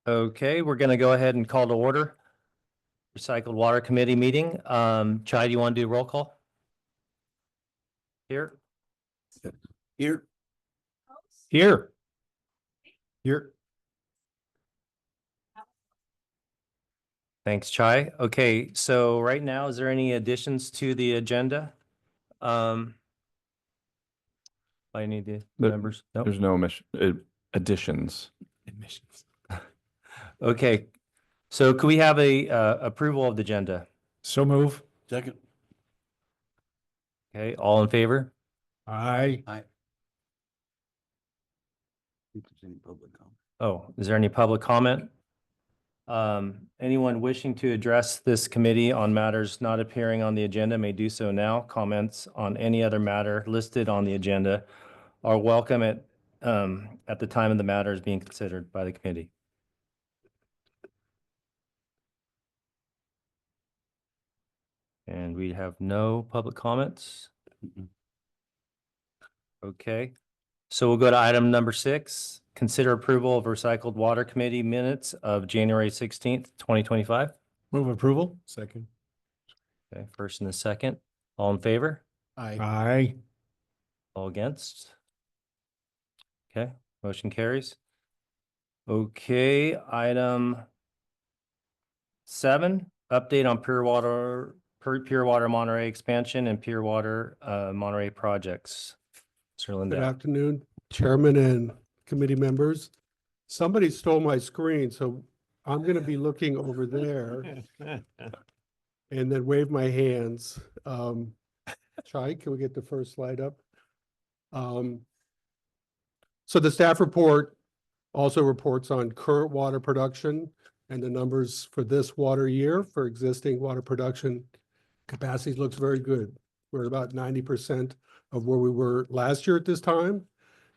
Okay, we're going to go ahead and call to order. Recycled Water Committee meeting. Chai, do you want to do roll call? Here. Here. Here. Here. Thanks, Chai. Okay, so right now, is there any additions to the agenda? I need the members. Nope. There's no additions. Admissions. Okay, so could we have a approval of the agenda? So move. Second. Okay, all in favor? Aye. Oh, is there any public comment? Anyone wishing to address this committee on matters not appearing on the agenda may do so now. Comments on any other matter listed on the agenda are welcome at the time of the matters being considered by the committee. And we have no public comments. Okay, so we'll go to item number 6. Consider approval of Recycled Water Committee minutes of January 16th, 2025. Move approval. Second. Okay, first and a second. All in favor? Aye. All against? Okay, motion carries. Okay, item 7, update on Pure Water Monterey expansion and Pure Water Monterey projects. Sir Good Lindell. afternoon, Chairman and committee members. Somebody stole my screen, so I'm going to be looking over there and then wave my hands. Chai, can we get the first slide up? So the staff report also reports on current water production and the numbers for this water year for existing water production capacity looks very good. We're at about 90% of where we were last year at this time.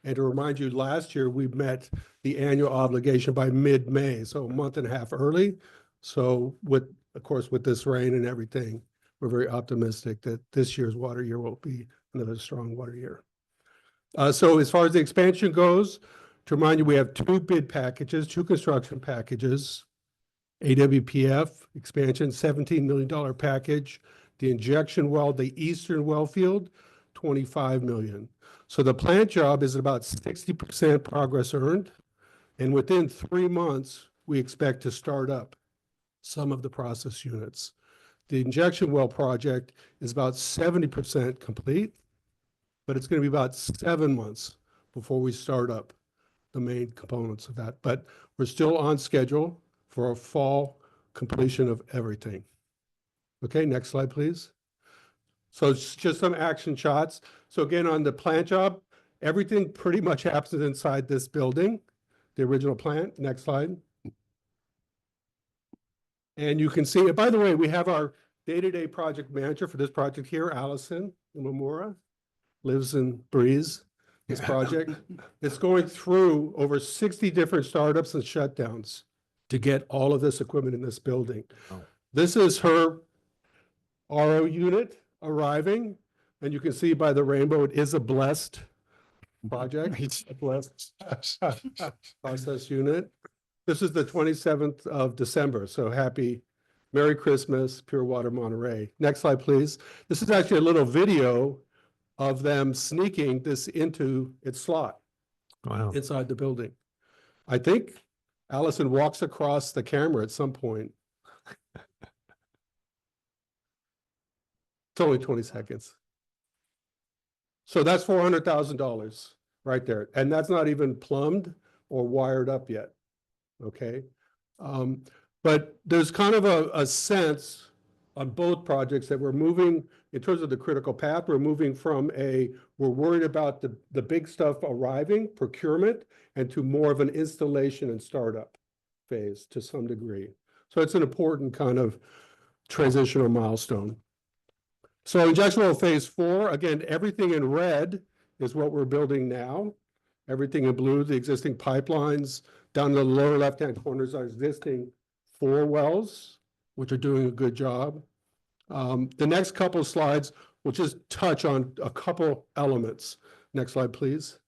And to remind you, last year we met the annual obligation by mid-May, so a month and a half early. So of course, with this rain and everything, we're very optimistic that this year's water year will be another strong water year. So as far as the expansion goes, to remind you, we have 2 bid packages, 2 construction packages. AWPF expansion, $17 million package. The injection well, the eastern well field, $25 million. So the plant job is about 60% progress earned. And within 3 months, we expect to start up some of the process units. The injection well project is about 70% complete, but it's going to be about 7 months before we start up the main components of that. But we're still on schedule for a fall completion of everything. Okay, next slide, please. So it's just some action shots. So again, on the plant job, everything pretty much happens inside this building, the original plant. Next slide. And you can see, by the way, we have our day-to-day project manager for this project here, Allison Imamura, lives and breathes this project. It's going through over 60 different startups and shutdowns to get all of this equipment in this building. Oh. This is her RO unit arriving, and you can see by the rainbow, it is a blessed project, a blessed process unit. This is the 27th of December, so Merry Christmas, Pure Water Monterey. Next slide, please. This is actually a little video of them sneaking this into its slot. Wow. Inside the building. I think Allison walks across the camera at some point. It's only 20 seconds. So that's $400,000 right there. And that's not even plumbed or wired up yet. Okay. But there's kind of a sense on both projects that we're moving, in terms of the critical path, we're moving from we're worried about the big stuff arriving, procurement, and to more of an installation and startup phase to some degree. So it's an important kind of transitional milestone. So injection well phase 4, again, everything in red is what we're building now. Everything in blue, the existing pipelines. Down in the lower left-hand corners are existing 4 wells, which are doing a good job. The next couple of slides will just touch on a couple elements. Next slide, please.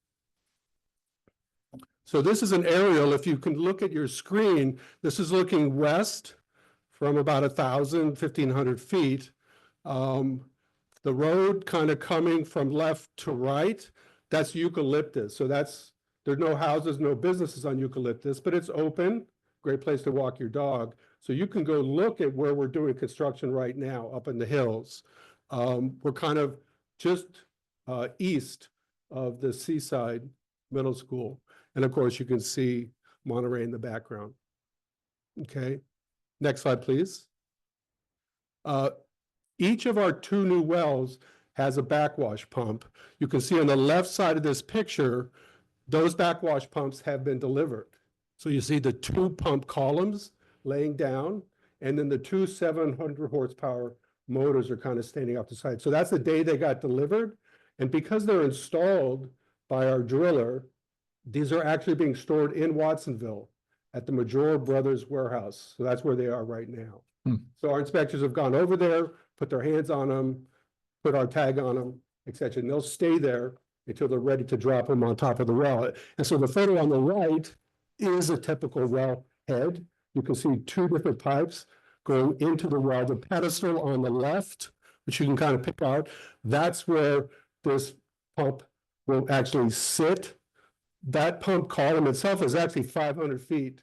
So this is an aerial. If you can look at your screen, this is looking west from about 1,500 feet. The road kind of coming from left to right, that's eucalyptus. So there's no houses, no businesses on eucalyptus, but it's open, great place to walk your dog. So you can go look at where we're doing construction right now up in the hills. We're kind of just east of the Seaside Middle School. And of course, you can see Monterey in the background. Okay, next slide, please. Each of our 2 new wells has a backwash pump. You can see on the left side of this picture, those backwash pumps have been delivered. So you see the 2 pump columns laying down, and then the 2 700 horsepower motors are kind of standing off the side. So that's the day they got delivered. And because they're installed by our driller, these are actually being stored in Watsonville at the Major Brothers warehouse. So that's where they are right now. So our inspectors have gone over there, put their hands on them, put our tag on them, etc. And they'll stay there until they're ready to drop them on top of the well. And so the photo on the right is a typical well head. You can see 2 different pipes going into the well. The pedestal on the left, which you can kind of pick out, that's where this pump will actually sit. That pump column itself is actually 500 feet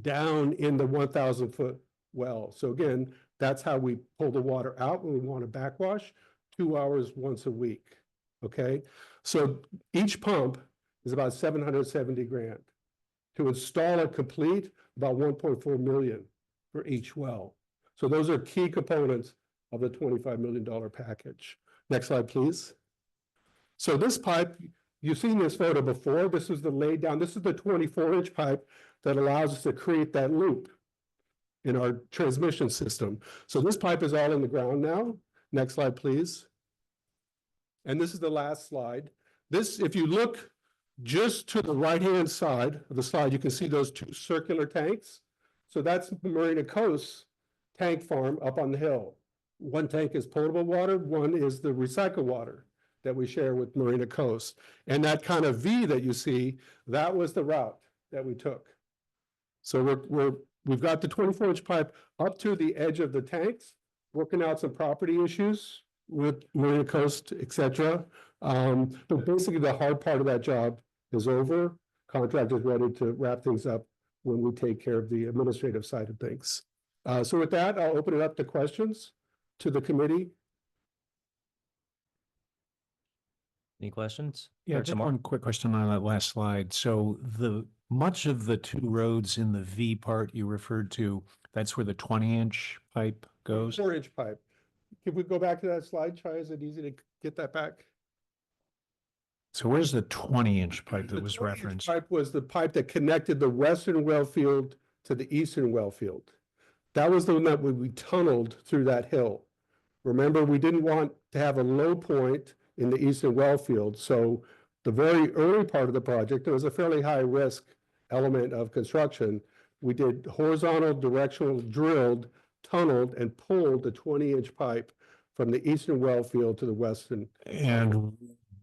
down in the 1,000-foot well. So again, that's how we pull the water out when we want a backwash, 2 hours once a week. Okay, so each pump is about 770 grand. To install it complete, about 1.4 million for each well. So those are key components of the $25 million package. Next slide, please. So this pipe, you've seen this photo before. This is the laid down. This is the 24-inch pipe that allows us to create that loop in our transmission system. So this pipe is all in the ground now. Next slide, please. And this is the last slide. This, if you look just to the right-hand side of the slide, you can see those 2 circular tanks. So that's Marina Coast's tank farm up on the hill. 1 tank is potable water, 1 is the recycled water that we share with Marina Coast. And that kind of V that you see, that was the route that we took. So we've got the 24-inch pipe up to the edge of the tanks, working out some property issues with Marina Coast, etc. But basically the hard part of that job is over. Contractor's ready to wrap things up when we take care of the administrative side of things. So with that, I'll open it up to questions to the committee. Any questions? Yeah, Or just tomorrow? one quick question on that last slide. So much of the 2 roads in the V part you referred to, that's where the 20-inch pipe goes? 4-inch pipe. Can we go back to that slide, Chai? Is it easy to get that back? So where's the 20-inch pipe that The was 20-inch referenced? pipe was the pipe that connected the western well field to the eastern well field. That was the one that we tunneled through that hill. Remember, we didn't want to have a low point in the eastern well field. So the very early part of the project, there was a fairly high risk element of construction. We did horizontal, directional, drilled, tunneled, and pulled the 20-inch pipe from the eastern well field to the western. And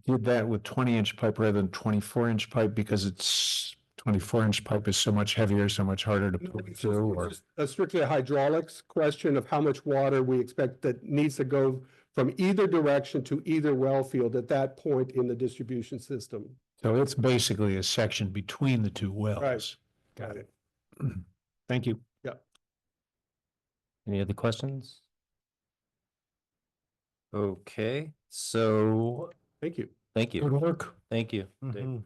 did that with 20-inch pipe rather than 24-inch pipe because it's 24-inch pipe is so much heavier, so much harder to pull through? Or It's strictly a hydraulics question of how much water we expect that needs to go from either direction to either well field at that point in the distribution system. so it's basically a section between the 2 wells. Right. Got it. Thank you. Any other questions? Okay, so Thank you. thank Good you. work. Thank you. Dave. Mhm.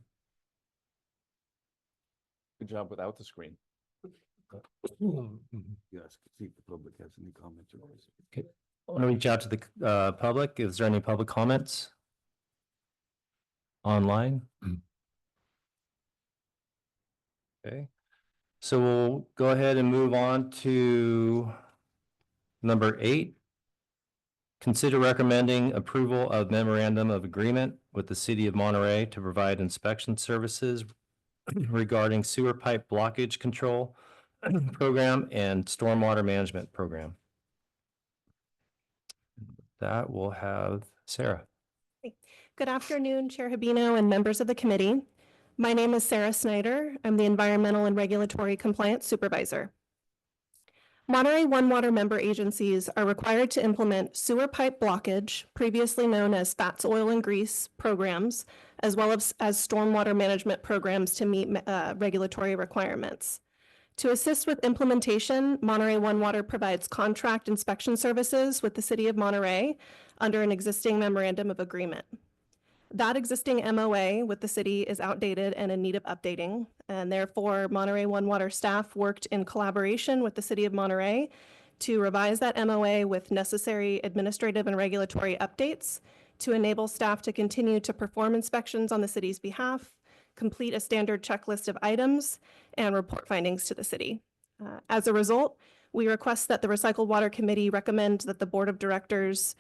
Good job without the screen. Yes, see if the public has any comments or questions. I want to reach out to the public. Is there any public comments? Online? Okay, so we'll go ahead and move on to number 8. Consider recommending approval of memorandum of agreement with the city of Monterey to provide inspection services regarding sewer pipe blockage control program and stormwater management program. That will have Sarah. Good afternoon, Chair Habino and members of the committee. My name is Sarah Snyder. I'm the Environmental and Regulatory Compliance Supervisor. Monterey One Water member agencies are required to implement sewer pipe blockage, previously known as fats, oil, and grease programs, as well as stormwater management programs to meet regulatory requirements. To assist with implementation, Monterey One Water provides contract inspection services with the City of Monterey under an existing memorandum of agreement. That existing MOA with the city is outdated and in need of updating, and therefore Monterey One Water staff worked in collaboration with the City of Monterey to revise that MOA with necessary administrative and regulatory updates to enable staff to continue to perform inspections on the city's behalf, complete a standard checklist of items, and report findings to the city. As a result, we request that the Recycled Water Committee recommend that the Board of Directors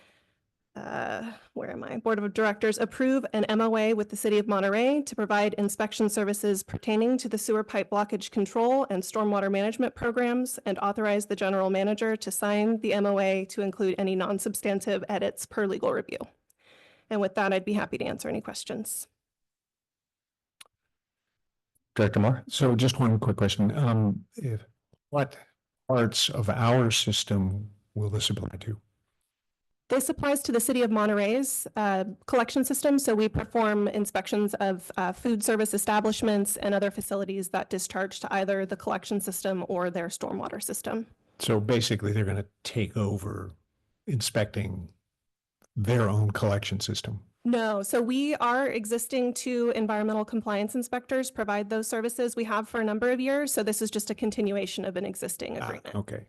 Board of Directors approve an MOA with the City of Monterey to provide inspection services pertaining to the sewer pipe blockage control and stormwater management programs, and authorize the general manager to sign the MOA to include any non-substantive edits per legal review. And with that, I'd be happy to answer any questions. Director Moore? So just one quick question. What parts of our system will this apply to? This applies to the City of Monterey's collection system. So we perform inspections of food service establishments and other facilities that discharge to either the collection system or their stormwater system. So basically, they're going to take over inspecting their own collection system. No, so we are existing to environmental compliance inspectors provide those services. We have for a number of years. So this is just a continuation of an existing agreement. Okay,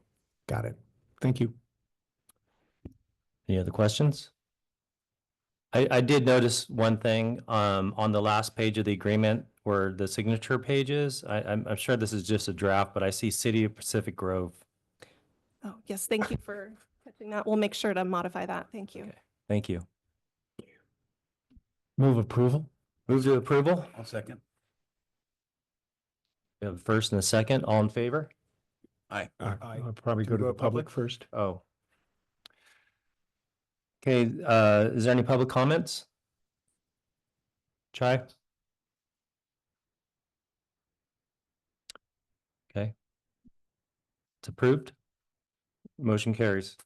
got it. Thank you. Any other questions? I did notice one thing on the last page of the agreement where the signature page is. I'm sure this is just a draft, but I see City of Pacific Grove. Oh, yes, thank you for catching that. We'll make sure to modify that. Thank you. Okay. Thank you. Move approval? Move to approval. I'll second. We have a first and a second. All in favor? Aye. I'll probably go to the public first. Oh. Okay, is there any public comments? Chai? Okay. It's approved. Motion carries.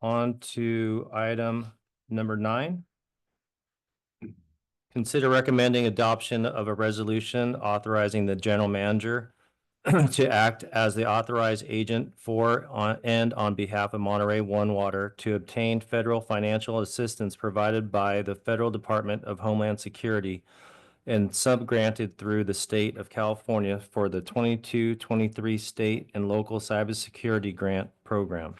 On to item number 9. Consider recommending adoption of a resolution authorizing the general manager to act as the authorized agent for and on behalf of Monterey One Water to obtain federal financial assistance provided by the Federal Department of Homeland Security and subgranted through the state of California for the 22-23 state and local cybersecurity grant program.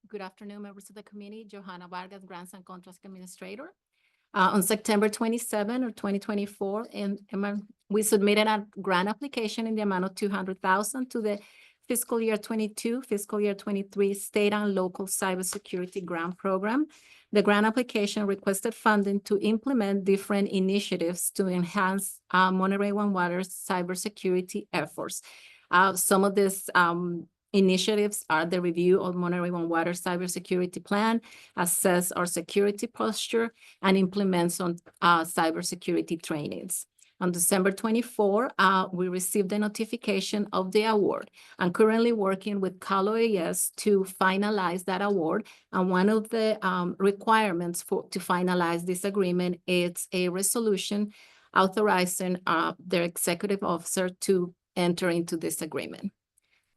Good afternoon, members of the committee. Johanna Vargas, Grants and Contracts Administrator. On September 27 of 2024, we submitted a grant application in the amount of $200,000 to the fiscal year 22, fiscal year 23 state and local cybersecurity grant program. The grant application requested funding to implement different initiatives to enhance Monterey One Water's cybersecurity efforts. Some of these initiatives are the review of Monterey One Water cybersecurity plan, assess our security posture, and implement some cybersecurity trainings. On December 24, we received a notification of the award. I'm currently working with Cal OAS to finalize that award. And one of the requirements to finalize this agreement is a resolution authorizing their executive officer to enter into this agreement.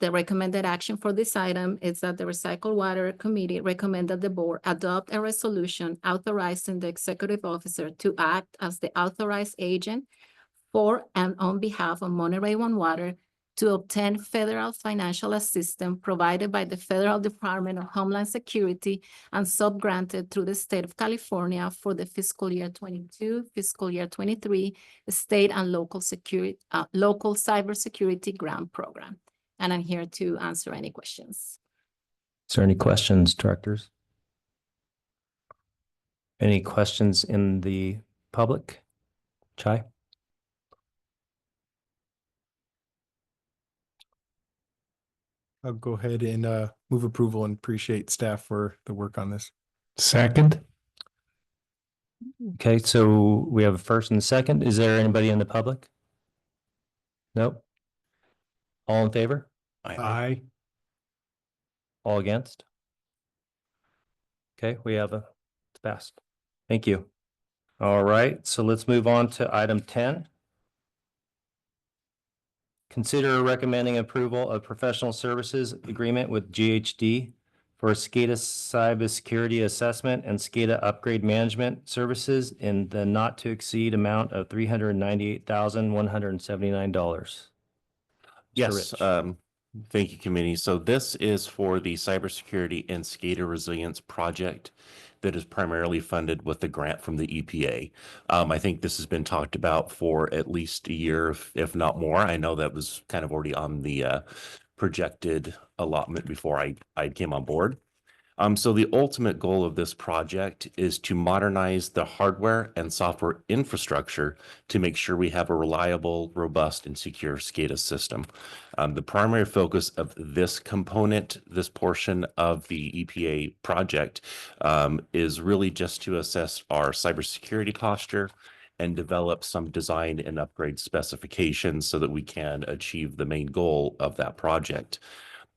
The recommended action for this item is that the Recycled Water Committee recommend that the board adopt a resolution authorizing the executive officer to act as the authorized agent for and on behalf of Monterey One Water to obtain federal financial assistance provided by the Federal Department of Homeland Security and subgranted through the state of California for the fiscal year 22, fiscal year 23 state and local cybersecurity grant program. And I'm here to answer any questions. Is there any questions, directors? Any questions in the public? Chai? I'll go ahead and move approval and appreciate staff for the work on this. Second? Okay, so we have a first and a second. Is there anybody in the public? Nope. All in favor? Aye. All against? Okay, we have it's passed. Thank you. All right, so let's move on to item 10. Consider recommending approval of professional services agreement with GHD for SCADA cybersecurity assessment and SCADA upgrade management services in the not to exceed amount of $398,179. Yes, Rich. thank you, committee. So this is for the cybersecurity and SCADA resilience project that is primarily funded with the grant from the EPA. I think this has been talked about for at least a year, if not more. I know that was kind of already on the projected allotment before I came on board. So the ultimate goal of this project is to modernize the hardware and software infrastructure to make sure we have a reliable, robust, and secure SCADA system. The primary focus of this component, this portion of the EPA project, is really just to assess our cybersecurity posture and develop some design and upgrade specifications so that we can achieve the main goal of that project.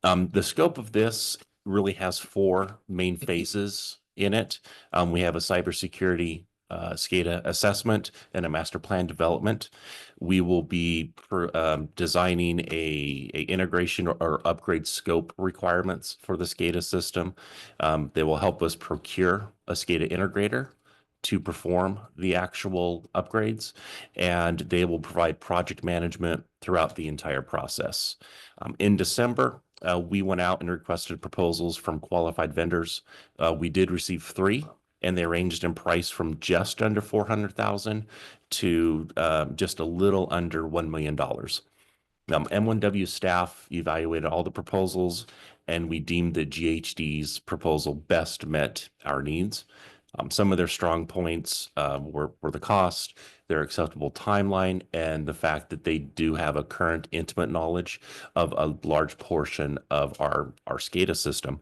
The scope of this really has four main phases in it. We have a cybersecurity SCADA assessment and a master plan development. We will be designing a integration or upgrade scope requirements for the SCADA system. They will help us procure a SCADA integrator to perform the actual upgrades, and they will provide project management throughout the entire process. In December, we went out and requested proposals from qualified vendors. We did receive 3, and they ranged in price from just under $400,000 to just a little under $1 million. M1W staff evaluated all the proposals, and we deemed that GHD's proposal best met our needs. Some of their strong points were the cost, their acceptable timeline, and the fact that they do have a current intimate knowledge of a large portion of our SCADA system.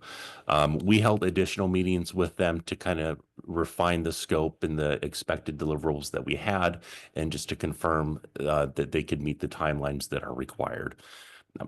We held additional meetings with them to kind of refine the scope and the expected deliverables that we had, and just to confirm that they could meet the timelines that are required.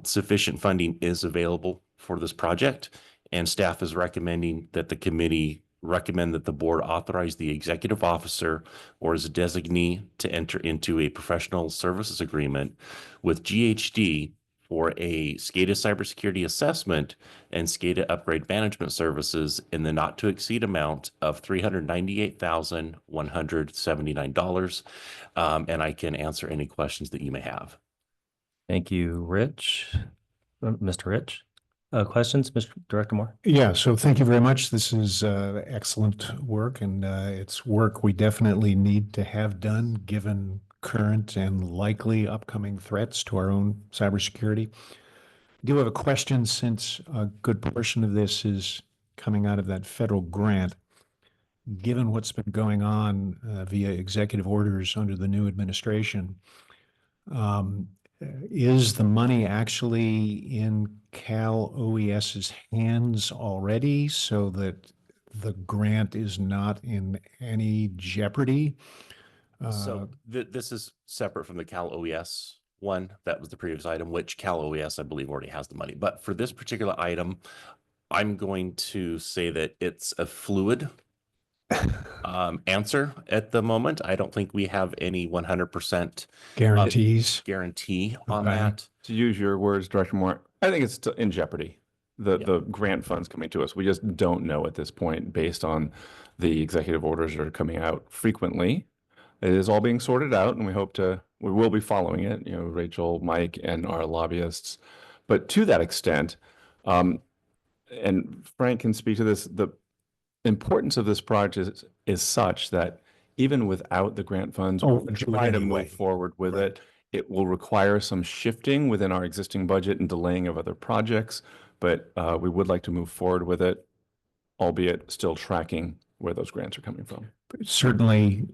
Sufficient funding is available for this project, and staff is recommending that the committee recommend that the board authorize the executive officer or as a designee to enter into a professional services agreement with GHD for a SCADA cybersecurity assessment and SCADA upgrade management services in the not to exceed amount of $398,179. And I can answer any questions that you may have. Thank you, Rich. Mr. Rich. Questions, Mr. Director Moore? Yeah, so thank you very much. This is excellent work, and it's work we definitely need to have done given current and likely upcoming threats to our own cybersecurity. I do have a question, since a good portion of this is coming out of that federal grant. Given what's been going on via executive orders under the new administration, is the money actually in Cal OES's hands already, so that the grant is not in any jeopardy? So this is separate from the Cal OES one. That was the previous item, which Cal OES, I believe, already has the money. But for this particular item, I'm going to say that it's a fluid answer at the moment. I don't think we have any 100% Guarantees? guarantee on Okay. that. To use your words, Director Moore, I think it's still in jeopardy. The grant funds coming to us. We just don't know at this point based on the executive orders that are coming out frequently. It is all being sorted out, and we will be following it, Rachel, Mike, and our lobbyists. But to that extent, and Frank can speak to this, the importance of this project is such that even without the grant funds, Oh, we'll try to anyway. move forward with Right. it. It will require some shifting within our existing budget and delaying of other projects, but we would like to move forward with it, albeit still tracking where those grants are coming from. Certainly,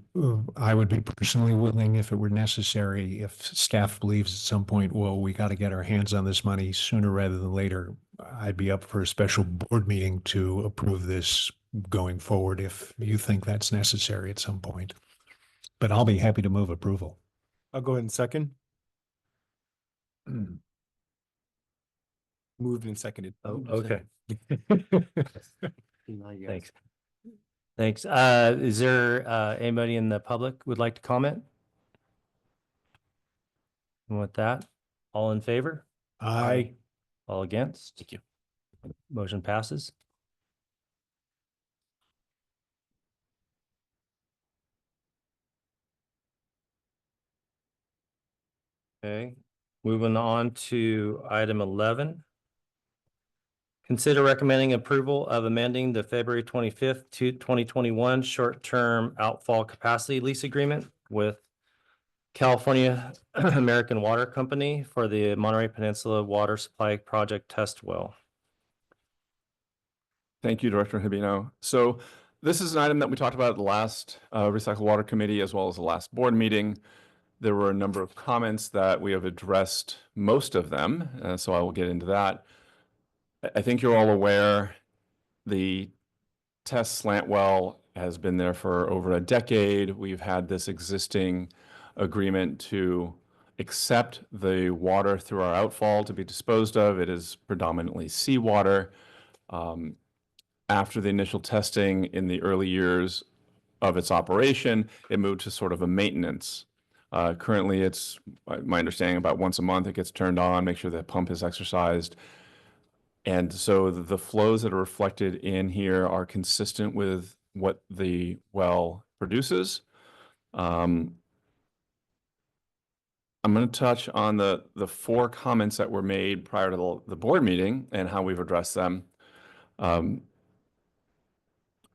I would be personally willing, if it were necessary, if staff believes at some point, well, we got to get our hands on this money sooner rather than later, I'd be up for a special board meeting to approve this going forward if you think that's necessary at some point. But I'll be happy to move approval. I'll go ahead and second. Moved and seconded. Oh, okay. Yes. Thanks. Thanks. Is there anybody in the public would like to comment? And with that, all in favor? Aye. All against? Thank you. Motion passes. Okay, moving on to item 11. Consider recommending approval of amending the February 25th to 2021 short-term outfall capacity lease agreement with California American Water Company for the Monterey Peninsula Water Supply Project Test Well. Thank you, Director Hibino. So this is an item that we talked about at the last Recycle Water Committee as well as the last board meeting. There were a number of comments that we have addressed, most of them, so I will get into that. I think you're all aware the test slant well has been there for over a decade. We've had this existing agreement to accept the water through our outfall to be disposed of. It is predominantly seawater. After the initial testing in the early years of its operation, it moved to sort of a maintenance. Currently, it's my understanding about once a month it gets turned on, make sure the pump is exercised. And so the flows that are reflected in here are consistent with what the well produces. I'm going to touch on the 4 comments that were made prior to the board meeting and how we've addressed them.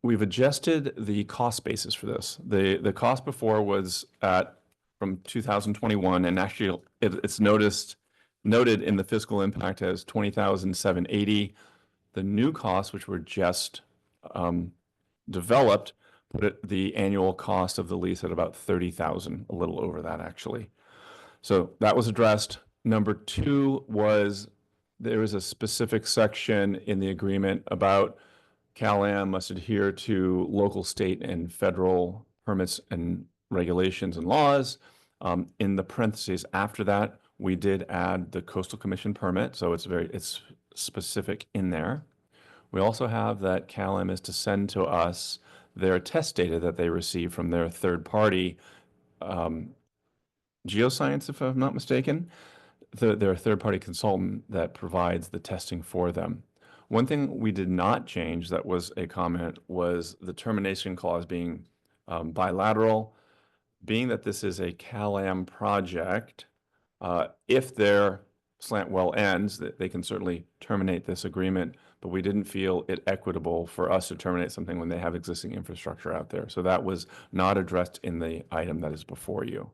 We've adjusted the cost basis for this. The cost before was from 2021, and actually it's noted in the fiscal impact as $20,780. The new costs, which were just developed, put the annual cost of the lease at about $30,000, a little over that actually. So that was addressed. Number 2 was there is a specific section in the agreement about Cal-Am must adhere to local, state, and federal permits and regulations and laws. In the parentheses after that, we did add the Coastal Commission permit, so it's specific in there. We also have that Cal-Am is to send to us their test data that they receive from their third party geoscience, if I'm not mistaken. They're a third party consultant that provides the testing for them. One thing we did not change that was a comment was the termination clause being bilateral. Being that this is a Cal-Am project, if their slant well ends, they can certainly terminate this agreement, but we didn't feel it equitable for us to terminate something when they have existing infrastructure out there. So that was not addressed in the item that is before you.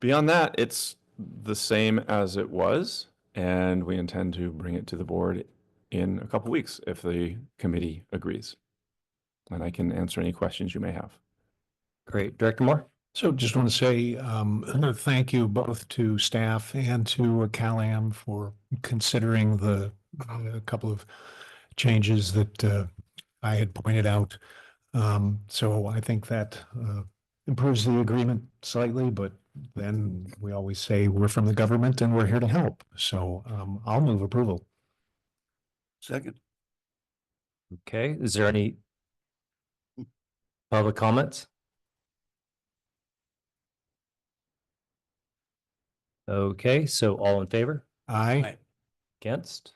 Beyond that, it's the same as it was, and we intend to bring it to the board in a couple weeks if the committee agrees. And I can answer any questions you may have. Great. Director Moore? So just want to say thank you both to staff and to Cal-Am for considering the couple of changes that I had pointed out. So I think that improves the agreement slightly, but then we always say we're from the government and we're here to help. So I'll move approval. Second. Okay, is there any public comments? Okay, so all in favor? Aye. Against?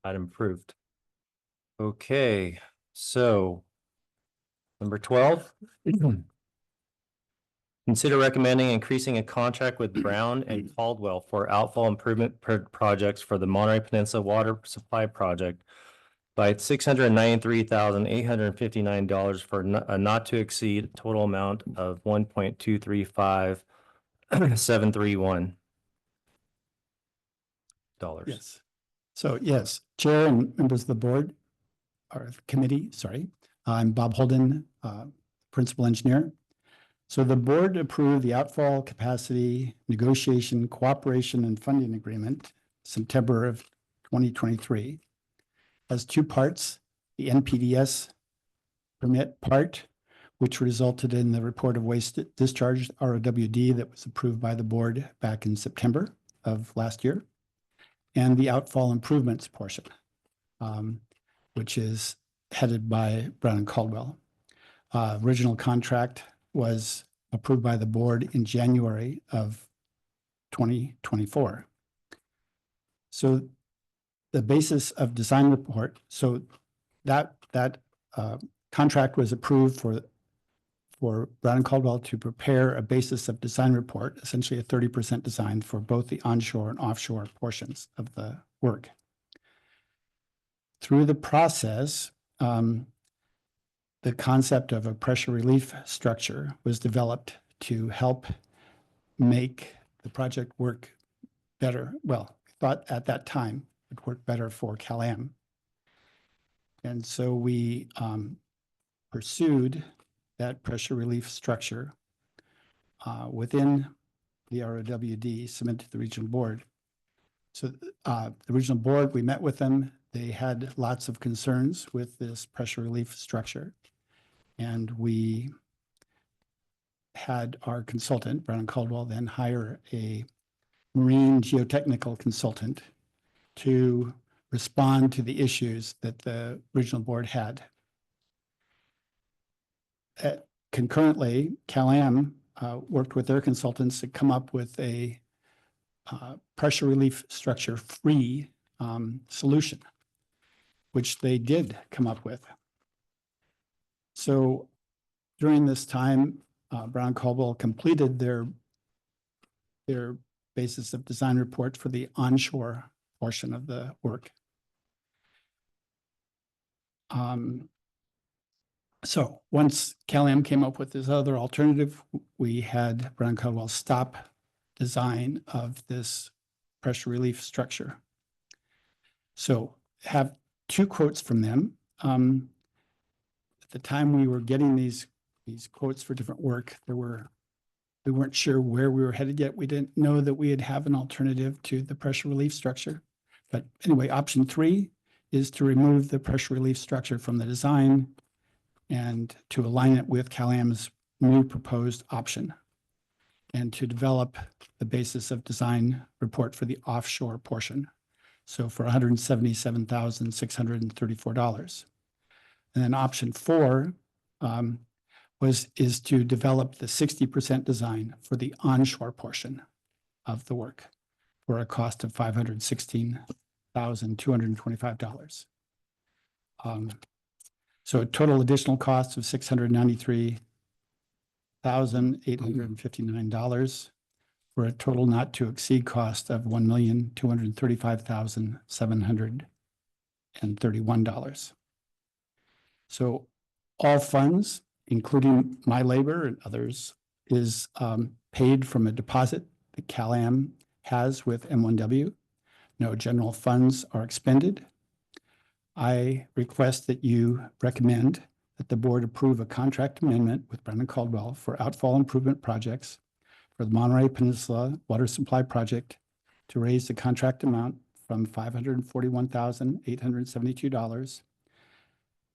Item approved. Okay, so number 12. Consider recommending increasing a contract with Brown and Caldwell for outfall improvement projects for the Monterey Peninsula Water Supply Project by $693,859 for a not to exceed total amount of $1.235731. Yes. So yes, Chair and members of the board or committee, sorry. I'm Bob Holden, Principal Engineer. So the board approved the outfall capacity negotiation cooperation and funding agreement September of 2023 has 2 parts. the NPDS permit part, which resulted in the report of waste discharge, ROWD, that was approved by the board back in September of last year, and the outfall improvements portion, which is headed by Brown and Caldwell. Original contract was approved by the board in January of 2024. So the basis of design report, so that contract was approved for Brown and Caldwell to prepare a basis of design report, essentially a 30% design for both the onshore and offshore portions of the work. Through the process, the concept of a pressure relief structure was developed to help make the project work better. Well, I thought at that time it would work better for Cal-Am. And so we pursued that pressure relief structure within the ROWD submitted to the regional board. So the regional board, we met with them. They had lots of concerns with this pressure relief structure. And we had our consultant, Brown and Caldwell, then hire a marine geotechnical consultant to respond to the issues that the regional board had. Concurrently, Cal-Am worked with their consultants to come up with a pressure relief structure free solution, which they did come up with. So during this time, Brown Caldwell completed their basis of design report for the onshore portion of the work. So once Cal-Am came up with this other alternative, we had Brown Caldwell stop design of this pressure relief structure. So have two quotes from them. At the time we were getting these quotes for different work, we weren't sure where we were headed yet. We didn't know that we'd have an alternative to the pressure relief structure. But anyway, option 3 is to remove the pressure relief structure from the design and to align it with Cal-Am's new proposed option, and to develop the basis of design report for the offshore portion. So for $177,634. And then option 4 is to develop the 60% design for the onshore portion of the work for a cost of $516,225. So a total additional cost of $693,859 for a total not to exceed cost of $1,235,731. So all funds, including my labor and others, is paid from a deposit that Cal-Am has with M1W. No general funds are expended. I request that you recommend that the board approve a contract amendment with Brown and Caldwell for outfall improvement projects for the Monterey Peninsula Water Supply Project to raise the contract amount from $541,872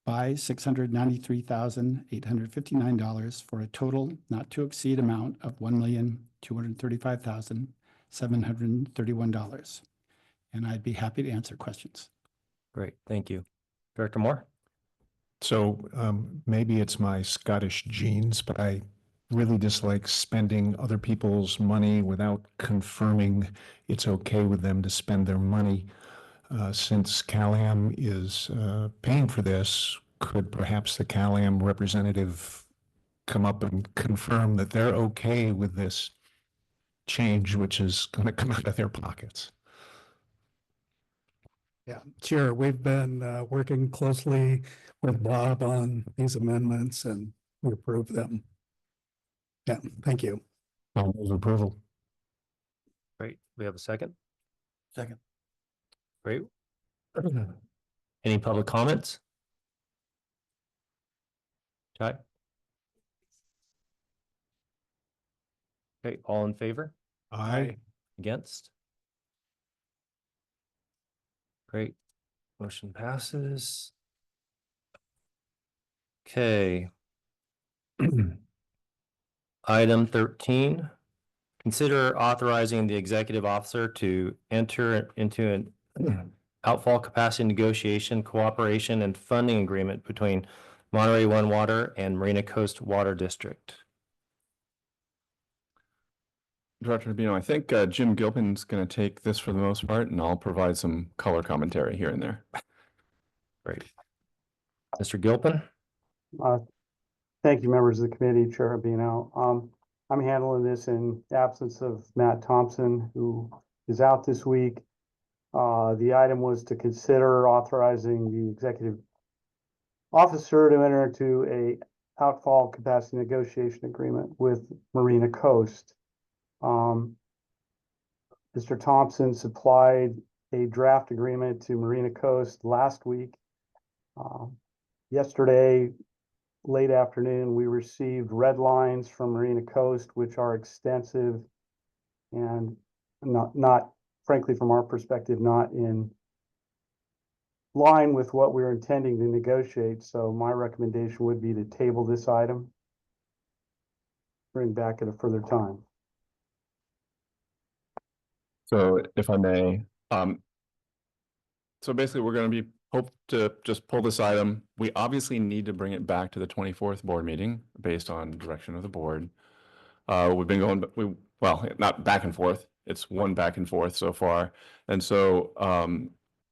by $693,859 for a total not to exceed amount of $1,235,731. And I'd be happy to answer questions. Great, thank you. Director Moore? So maybe it's my Scottish genes, but I really dislike spending other people's money without confirming it's okay with them to spend their money. Since Cal-Am is paying for this, could perhaps the Cal-Am representative come up and confirm that they're okay with this change, which is going to come out of their pockets? Yeah, Chair, we've been working closely with Bob on these amendments and we approve them. Yeah, thank you. All those approval. Great, we have a second? Second. Great. Any public comments? Okay. Okay, all in favor? Aye. Against? Great. Motion passes. Okay. Item 13, consider authorizing the executive officer to enter into an outfall capacity negotiation, cooperation, and funding agreement between Monterey One Water and Marina Coast Water District. Director Rubino, I think Jim Gilpin's going to take this for the most part, and I'll provide some color commentary here and there. Great. Mr. Gilpin? Thank you, members of the committee, Chair Rubino. I'm handling this in absence of Matt Thompson, who is out this week. The item was to consider authorizing the executive officer to enter into a outfall capacity negotiation agreement with Marina Coast. Mr. Thompson supplied a draft agreement to Marina Coast last week. Yesterday, late afternoon, we received red lines from Marina Coast, which are extensive and not frankly, from our perspective, not in line with what we're intending to negotiate. So my recommendation would be to table this item, bring back at a further time. So if I may, so basically we're going to be hope to just pull this item. We obviously need to bring it back to the 24th board meeting based on direction of the board. We've been going, well, not back and forth. It's one back and forth so far. And so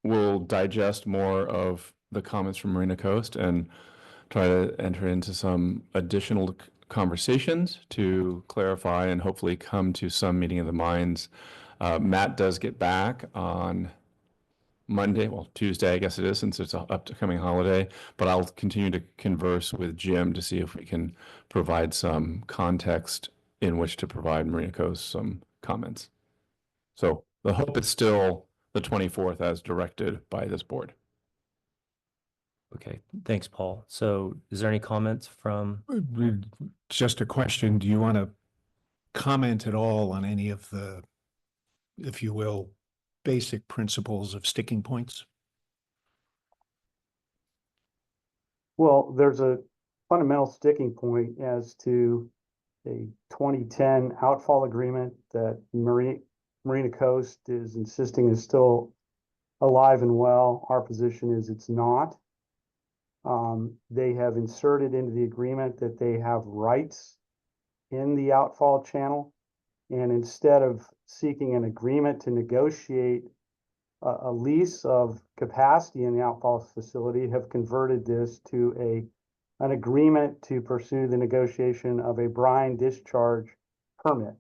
we'll digest more of the comments from Marina Coast and try to enter into some additional conversations to clarify and hopefully come to some meeting of the minds. Matt does get back on Monday, well, Tuesday, I guess it is, since it's an upcoming holiday, but I'll continue to converse with Jim to see if we can provide some context in which to provide Marina Coast some comments. So the hope is still the 24th as directed by this board. Okay, thanks, Paul. So is there any comments from? Just a question. Do you want to comment at all on any of the, if you will, basic principles of sticking points? Well, there's a fundamental sticking point as to a 2010 outfall agreement that Marina Coast is insisting is still alive and well. Our position is it's not. They have inserted into the agreement that they have rights in the outfall channel. And instead of seeking an agreement to negotiate a lease of capacity in the outfall facility, have converted this to an agreement to pursue the negotiation of a brine discharge permit.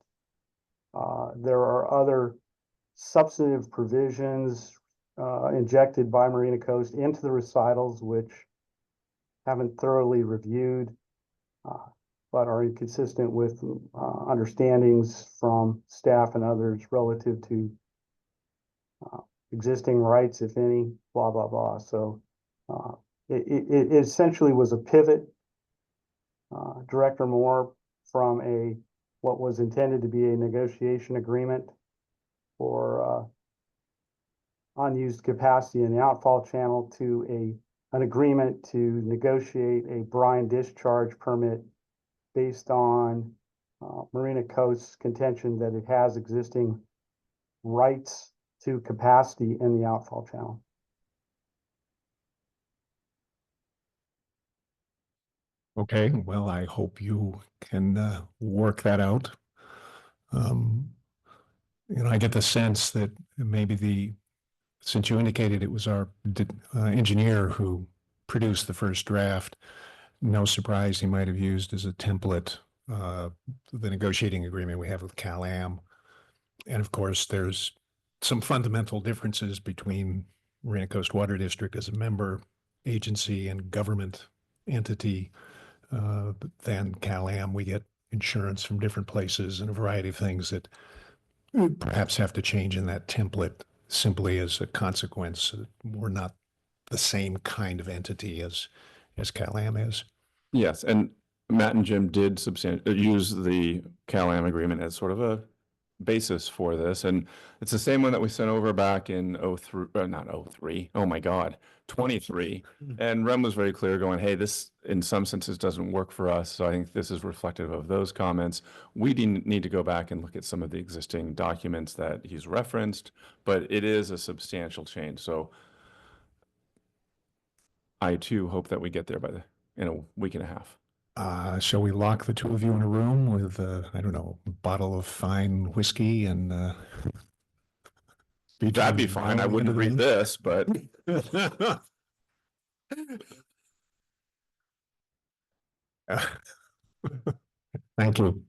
There are other substantive provisions injected by Marina Coast into the recitals, which haven't thoroughly reviewed, but are inconsistent with understandings from staff and others relative to existing rights, if any, blah, blah, blah. So it essentially was a pivot, Director Moore, from what was intended to be a negotiation agreement for unused capacity in the outfall channel to an agreement to negotiate a brine discharge permit based on Marina Coast's contention that it has existing rights to capacity in the outfall channel. Okay, well, I hope you can work that out. I get the sense that maybe since you indicated it was our engineer who produced the first draft, no surprise he might have used as a template the negotiating agreement we have with Cal-Am. And of course, there's some fundamental differences between Marina Coast Water District as a member agency and government entity than Cal-Am. We get insurance from different places and a variety of things that perhaps have to change in that template simply as a consequence. We're not the same kind of entity as Cal-Am is. Yes, and Matt and Jim did use the Cal-Am agreement as sort of a basis for this. And it's the same one that we sent over back in 03, not 03. Oh my God, 23. And Rem was very clear going, hey, this in some senses doesn't work for us. So I think this is reflective of those comments. We need to go back and look at some of the existing documents that he's referenced, but it is a substantial change. So I too hope that we get there in a week and a half. Shall we lock the two of you in a room with, I don't know, a bottle of fine whiskey and That'd be fine. I wouldn't read this, but Thank you.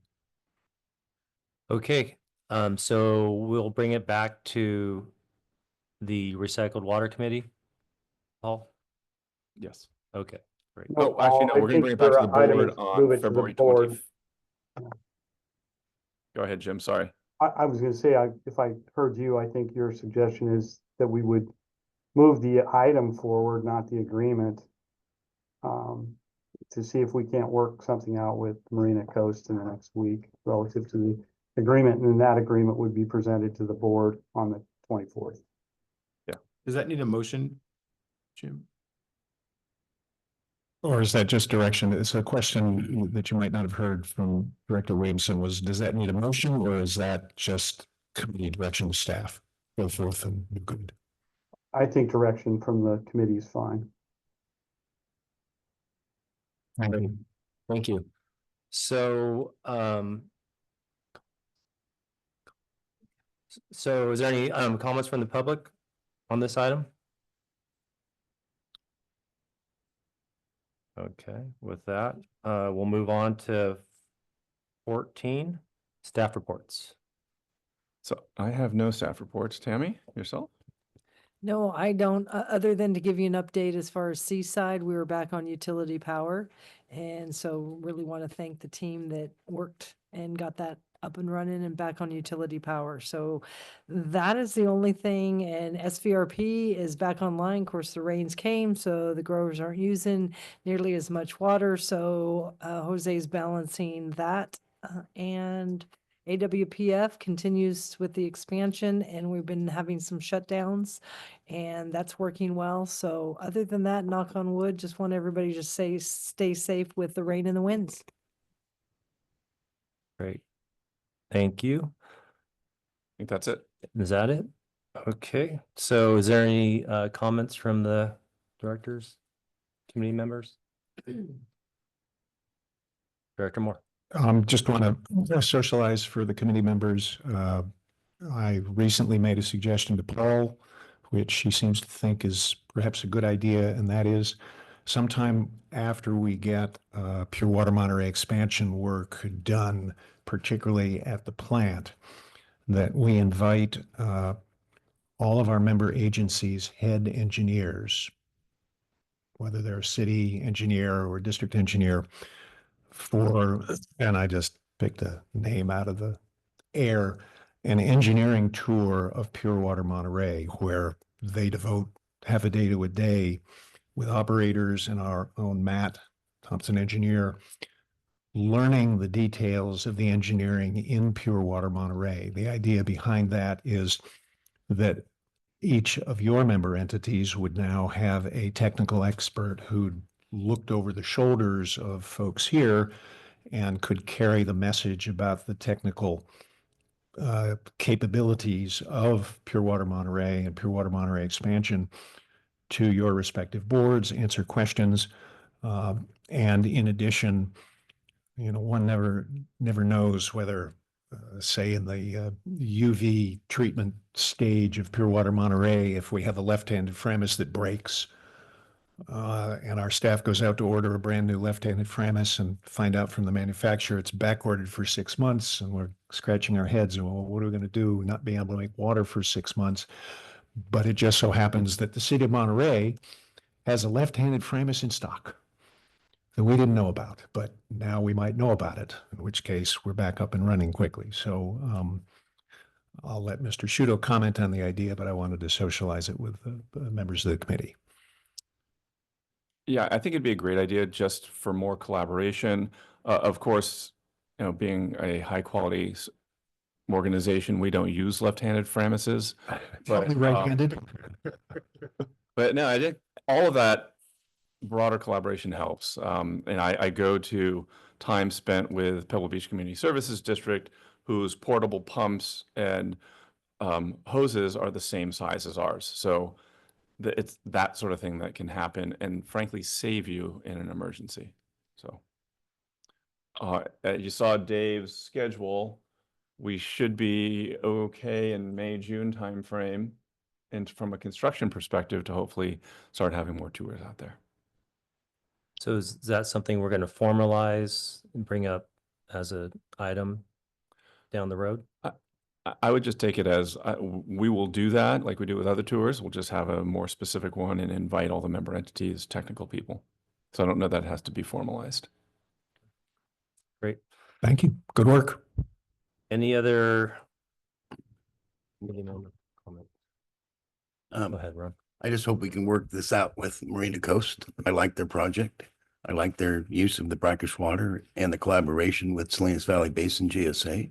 Okay, so we'll bring it back to the Recycled Water Committee. Paul? yes. Okay, great. No, Oh, actually, no, I we're gonna think bring it back to your the item board is on move it to the February board. 20th. Go ahead, Jim. Sorry. I was gonna say, if I heard you, I think your suggestion is that we would move the item forward, not the agreement. To see if we can't work something out with Marina Coast in the next week relative to the agreement, and then that agreement would be presented to the board on the 24th. Does that need a motion, Jim? Or is that just direction? It's a question that you might not have heard from Director Williamson was, does that need a motion or is that just committee direction to staff? Go forth and be good. I think direction from the committee is fine. Thank you. Thank you. So, so is there any comments from the public on this item? Okay, with that, we'll move on to 14, staff reports. So I have no staff reports. Tammy, yourself? No, I don't, other than to give you an update as far as Seaside, we were back on utility power. And so really want to thank the team that worked and got that up and running and back on utility power. So that is the only thing. And SVRP is back online. Of course, the rains came, so the growers aren't using nearly as much water. So Jose's balancing that. And AWPF continues with the expansion, and we've been having some shutdowns, and that's working well. So other than that, knock on wood, just want everybody to stay safe with the rain and the winds. Great. Thank you. I think that's it. Is that it? Okay, so is there any comments from the directors, committee members? Director Moore. Just want to socialize for the committee members. I recently made a suggestion to Paul, which he seems to think is perhaps a good idea, and that is sometime after we get Pure Water Monterey expansion work done, particularly at the plant, that we invite all of our member agencies' head engineers, whether they're a city engineer or district engineer, and I just picked a name out of the air, an engineering tour of Pure Water Monterey, where they devote half a day to a day with operators and our own Matt Thompson engineer, learning the details of the engineering in Pure Water Monterey. The idea behind that is that each of your member entities would now have a technical expert who looked over the shoulders of folks here and could carry the message about the technical capabilities of Pure Water Monterey and Pure Water Monterey expansion to your respective boards, answer questions. And in addition, one never knows whether, say in the UV treatment stage of Pure Water Monterey, if we have a left-handed Framus that breaks, and our staff goes out to order a brand new left-handed Framus and find out from the manufacturer it's back ordered for 6 months, and we're scratching our heads, well, what are we going to do? Not being able to make water for 6 months. But it just so happens that the city of Monterey has a left-handed Framus in stock that we didn't know about, but now we might know about it, in which case we're back up and running quickly. So I'll let Mr. Shudo comment on the idea, but I wanted to socialize it with the members of the committee. Yeah, I think it'd be a great idea just for more collaboration. Of course, being a high quality organization, we don't use left-handed Framises. Probably But, right-handed. But no, I think all of that broader collaboration helps. And I go to time spent with Pebble Beach Community Services District, whose portable pumps and hoses are the same size as ours. So it's that sort of thing that can happen and frankly save you in an emergency. So you saw Dave's schedule. We should be okay in May, June timeframe. And from a construction perspective to hopefully start having more tours out there. So is that something we're going to formalize and bring up as an item down the road? I would just take it as we will do that like we do with other tours. We'll just have a more specific one and invite all the member entities, technical people. So I don't know that it has to be formalized. Great. Thank you. Good work. Any other committee member comment? Go ahead, Ron. I just hope we can work this out with Marina Coast. I like their project. I like their use of the brackish water and the collaboration with Salinas Valley Basin GSA.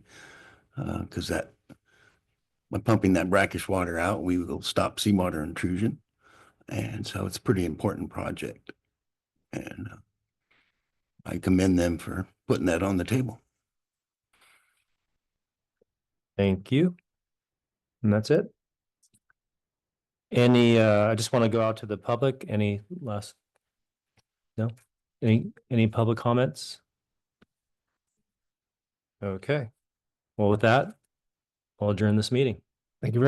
Because by pumping that brackish water out, we will stop seawater intrusion. And so it's a pretty important project. And I commend them for putting that on the table. Thank you. And that's it. I just want to go out to the public. Any last? No? Any public comments? Okay. Well, with that, I'll adjourn this meeting. Thank you very